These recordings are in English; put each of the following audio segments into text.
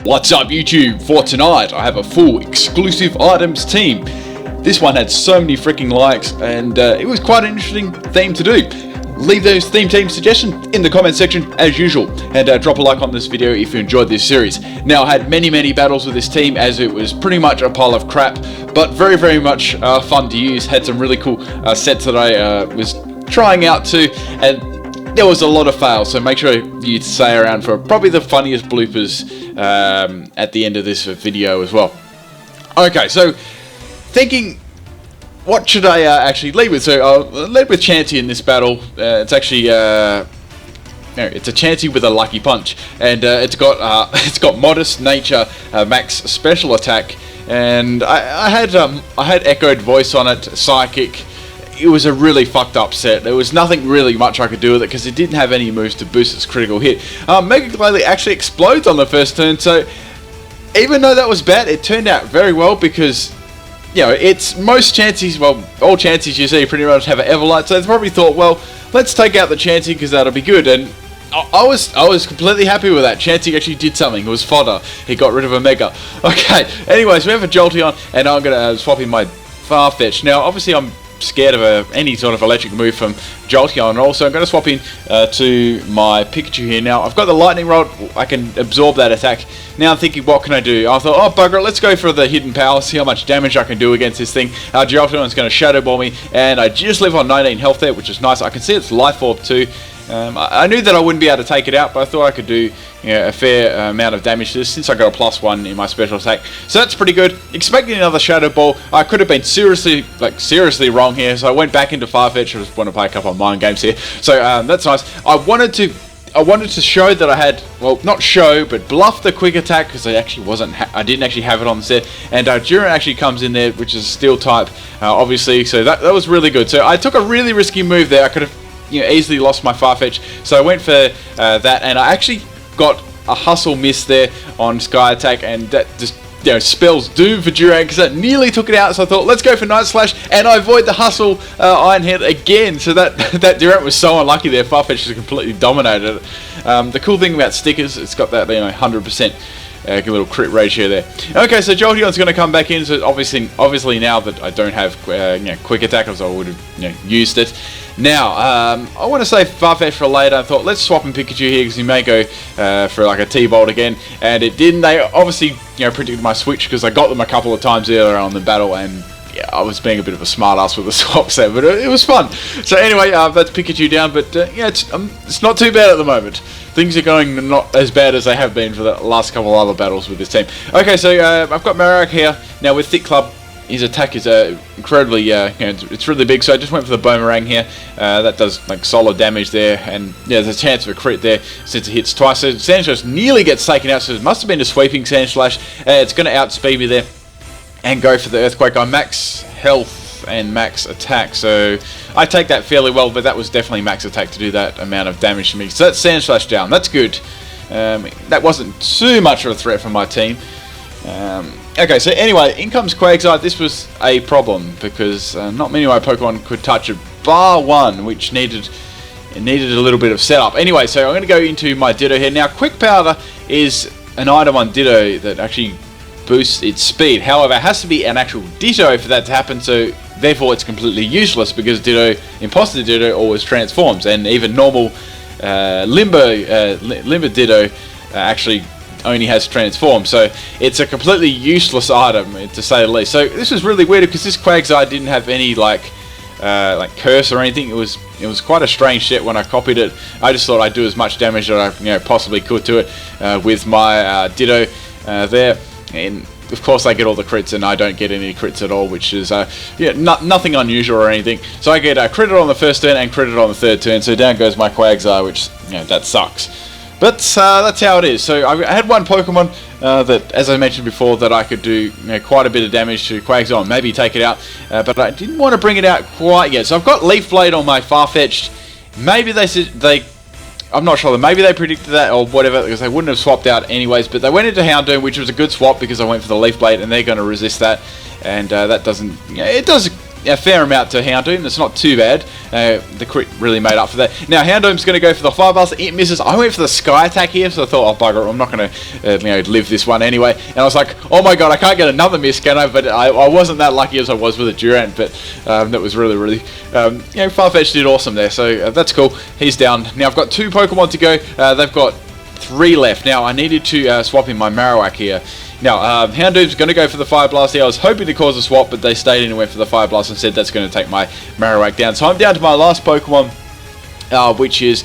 What's up YouTube? For tonight I have a full exclusive items team. This one had so many freaking likes and it was quite an interesting theme to do. Leave those theme team suggestions in the comment section as usual, and drop a like on this video if you enjoyed this series. Now I had many battles with this team as it was pretty much a pile of crap, but very much fun to use. Had some really cool sets that I was trying out too, and there was a lot of fails, so make sure you stay around for probably the funniest bloopers at the end of this video as well. Okay, so thinking, what should I actually lead with? So I'll lead with Chansey in this battle. It's actually it's a Chansey with a lucky punch, and it's got modest nature, max special attack, and I had echoed voice on it, psychic. It was a really fucked up set. There was nothing really much I could do with it because it didn't have any moves to boost its critical hit. Mega Glalie actually explodes on the first turn, so even though that was bad, it turned out very well because, you know, it's most Chanseys, well, all Chanseys you see pretty much have an Everlight, so they probably thought, well, let's take out the Chansey because that'll be good, and I was completely happy with that. Chansey actually did something. It was fodder. He got rid of a Mega. Okay, anyways, we have a Jolteon, and I'm going to swap in my Farfetch'd. Now, obviously, I'm scared of any sort of electric move from Jolteon, and also I'm going to swap in to my Pikachu here. Now I've got the Lightning Rod, I can absorb that attack. Now I'm thinking, what can I do? I thought, oh bugger it, let's go for the hidden power, see how much damage I can do against this thing. Jolteon's going to Shadow Ball me, and I just live on 19 health there, which is nice. I can see its Life Orb too. I knew that I wouldn't be able to take it out, but I thought I could do, you know, a fair amount of damage to this since I got a +1 in my special attack. So that's pretty good. Expecting another Shadow Ball, I could have been seriously wrong here, so I went back into Farfetch'd. I just want to play a couple of mind games here. So that's nice. I wanted to show that I had, well, not show, but bluff the quick attack because I didn't actually have it on the set, and Duran actually comes in there, which is a steel type, obviously. So that was really good. So I took a really risky move there. I could have, you know, easily lost my Farfetch'd, so I went for that, and I actually got a hustle miss there on Sky Attack, and that just, you know, spells doom for Duran because that nearly took it out. So I thought, let's go for Night Slash, and I avoid the hustle Iron Head again. So that Duran was so unlucky there. Farfetch'd just completely dominated it. The cool thing about stickers, it's got that, you know, 100%. Little crit ratio there. Okay, so Jolteon's going to come back in. So obviously now that I don't have you know, quick attack, as I would have, you know, used it. Now I want to save Farfetch'd for later. I thought let's swap in Pikachu here because he may go for like a T-Bolt again, and it didn't. They obviously, you know, predicted my switch because I got them a couple of times earlier on the battle, and yeah, I was being a bit of a smartass with the swaps there, but it was fun. So anyway, that's Pikachu down, but yeah, it's not too bad at the moment. Things are going not as bad as they have been for the last couple of other battles with this team. Okay, so I've got Marowak here. Now with Thick Club, his attack is incredibly, you know, it's really big, so I just went for the Boomerang here. That does like solid damage there, and yeah, there's a chance of a crit there since it hits twice. So Sand Slash nearly gets taken out, so it must have been a sweeping Sand Slash. It's going to outspeed me there and go for the Earthquake. I'm max health and max attack, so I take that fairly well, but that was definitely max attack to do that amount of damage to me. So that's Sand Slash down. That's good. That wasn't too much of a threat for my team. Okay, so anyway, in comes Quagsire. This was a problem because not many of my Pokemon could touch it, bar one, which needed a little bit of setup. Anyway, so I'm going to go into my Ditto here. Now, Quick Powder is an item on Ditto that actually boosts its speed. However, it has to be an actual Ditto for that to happen, so therefore it's completely useless because Ditto, Imposter Ditto, always transforms, and even normal Limber Ditto actually only has transform, so it's a completely useless item to say the least. So this was really weird because this Quagsire didn't have any like curse or anything. It was quite a strange set when I copied it. I just thought I'd do as much damage that I possibly could to it with my Ditto there, and of course I get all the crits and I don't get any crits at all, which is nothing unusual or anything. So I get critted on the first turn and critted on the third turn, so down goes my Quagsire, which, you know, that sucks. But that's how it is. So I had one Pokemon that, as I mentioned before, that I could do, you know, quite a bit of damage to Quagsire, maybe take it out, but I didn't want to bring it out quite yet. So I've got Leaf Blade on my Farfetch'd. Maybe I'm not sure, maybe they predicted that or whatever, because they wouldn't have swapped out anyways, but they went into Houndoom, which was a good swap because I went for the Leaf Blade, and they're going to resist that, and that doesn't, you know, it does a fair amount to Houndoom. It's not too bad. The crit really made up for that. Now Houndoom's going to go for the Fire Blast. It misses. I went for the Sky Attack here, so I thought, oh bugger, I'm not going to live this one anyway. And I was like, oh my god, I can't get another miss, can I? But I wasn't that lucky as I was with a Durant. But that was really, really, Farfetch'd did awesome there. So that's cool. He's down. Now I've got 2 Pokemon to go. They've got 3 left. Now I needed to swap in my Marowak here. Now, Houndoom's going to go for the Fire Blast here. I was hoping to cause a swap, but they stayed in and went for the Fire Blast and said that's going to take my Marowak down. So I'm down to my last Pokemon, which is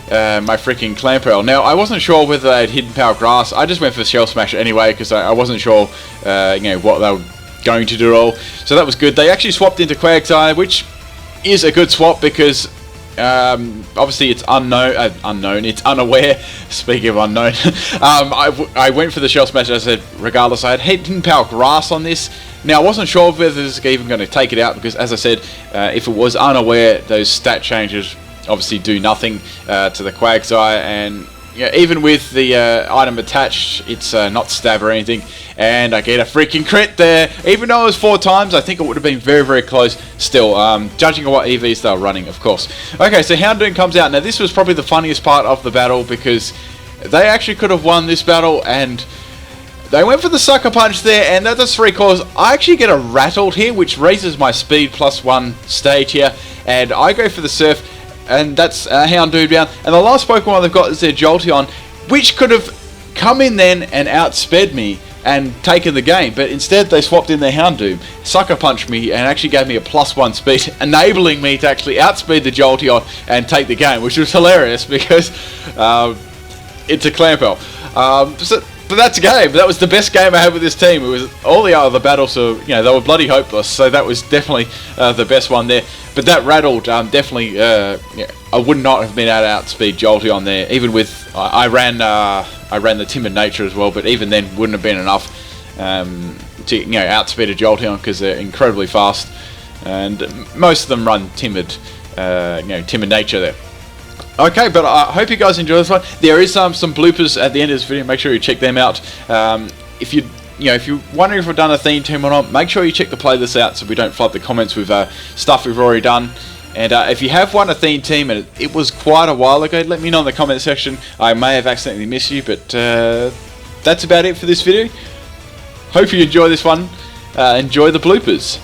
my freaking Clamperl. Now, I wasn't sure whether they had Hidden Power Grass. I just went for Shell Smash anyway, because I wasn't sure what they were going to do at all. So that was good. They actually swapped into Quagsire, which is a good swap because obviously it's it's unaware. Speaking of unknown, I went for the Shell Smash. As I said, regardless, I had Hidden Power Grass on this. Now I wasn't sure whether this is even going to take it out because, as I said, if it was unaware, those stat changes obviously do nothing to the Quagsire, and even with the item attached, it's not stab or anything, and I get a freaking crit there. Even though it was 4 times, I think it would have been very, very close still, judging on what EVs they were running, of course. Okay, so Houndoom comes out. Now this was probably the funniest part of the battle because they actually could have won this battle, and they went for the Sucker Punch there, and that does 3 cores. I actually get a Rattled here, which raises my speed +1 stage here, and I go for the Surf, and that's Houndoom down. And the last Pokemon they've got is their Jolteon, which could have come in then and outsped me and taken the game, but instead they swapped in their Houndoom, Sucker Punched me, and actually gave me a +1 speed, enabling me to actually outspeed the Jolteon and take the game, which was hilarious because it's a Clamperl. But that's a game. That was the best game I had with this team. It was all the other battles, so they were bloody hopeless. So that was definitely the best one there. But that Rattled definitely, I would not have been able to outspeed Jolteon there. Even with I ran the Timid Nature as well, but even then wouldn't have been enough to outspeed a Jolteon because they're incredibly fast, and most of them run Timid Nature there. Okay, but I hope you guys enjoy this one. There is some bloopers at the end of this video. Make sure you check them out. If you're wondering if we've done a theme team or not, make sure you check the playlist out so we don't flood the comments with stuff we've already done. And if you have won a theme team and it was quite a while ago, let me know in the comment section. I may have accidentally missed you, but that's about it for this video. Hope you enjoy this one. Enjoy the bloopers.